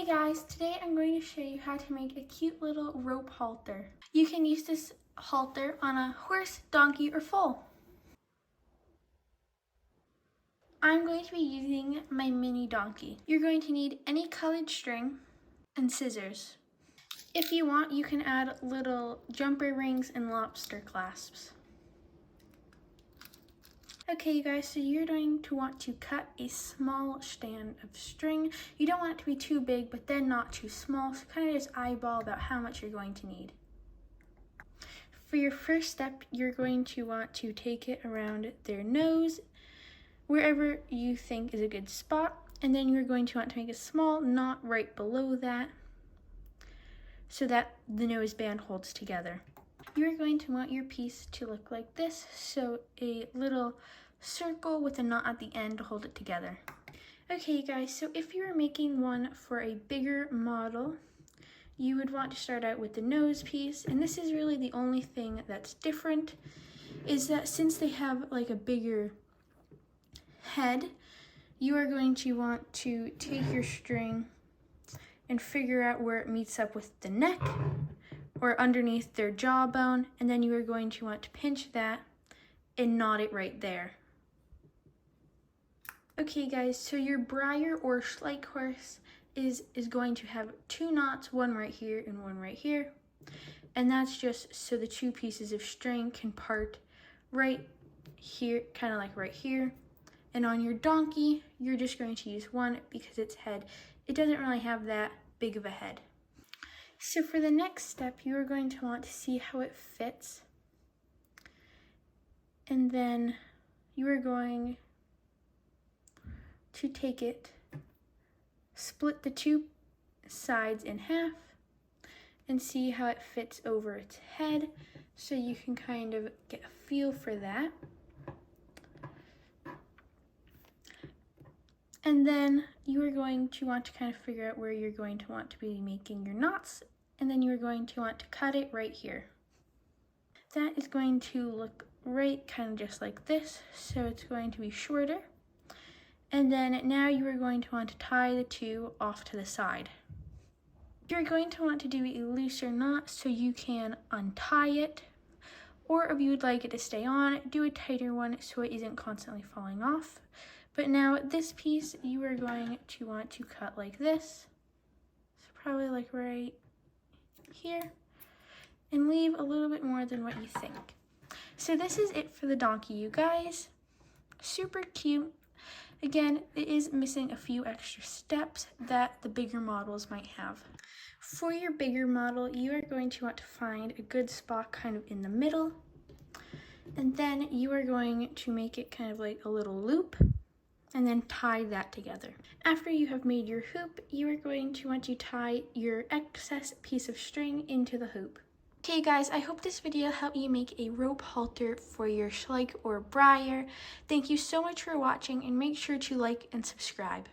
Hey guys, today I'm going to show you how to make a cute little rope halter. You can use this halter on a horse, donkey, or foal. I'm going to be using my mini donkey. You're going to need any colored string and scissors. If you want, you can add little jumper rings and lobster clasps. Okay, you guys, so you're going to want to cut a small strand of string. You don't want it to be too big, but then not too small, so kind of just eyeball about how much you're going to need. For your first step, you're going to want to take it around their nose, wherever you think is a good spot, and then you're going to want to make a small knot right below that, so that the nose band holds together. You're going to want your piece to look like this, so a little circle with a knot at the end to hold it together. Okay guys, so if you were making one for a bigger model, you would want to start out with the nose piece, and this is really the only thing that's different, is that since they have like a bigger head, you are going to want to take your string and figure out where it meets up with the neck, or underneath their jawbone, and then you are going to want to pinch that and knot it right there. Okay guys, so your Breyer or Schleich horse is going to have two knots, one right here and one right here, and that's just so the two pieces of string can part right here, kind of like right here. And on your donkey, you're just going to use one because its head, it doesn't really have that big of a head. So for the next step, you are going to want to see how it fits. And then you are going to take it, split the two sides in half, and see how it fits over its head, so you can kind of get a feel for that. And then you are going to want to kind of figure out where you're going to want to be making your knots, and then you're going to want to cut it right here. That is going to look right kind of just like this, so it's going to be shorter. And then now you are going to want to tie the two off to the side. You're going to want to do a looser knot so you can untie it, or if you would like it to stay on, do a tighter one so it isn't constantly falling off. But now this piece you are going to want to cut like this, so probably like right here, and leave a little bit more than what you think. So this is it for the donkey, you guys. Super cute. Again, it is missing a few extra steps that the bigger models might have. For your bigger model, you are going to want to find a good spot kind of in the middle, and then you are going to make it kind of like a little loop, and then tie that together. After you have made your hoop, you are going to want to tie your excess piece of string into the hoop. Okay guys, I hope this video helped you make a rope halter for your Schleich or Breyer. Thank you so much for watching, and make sure to like and subscribe.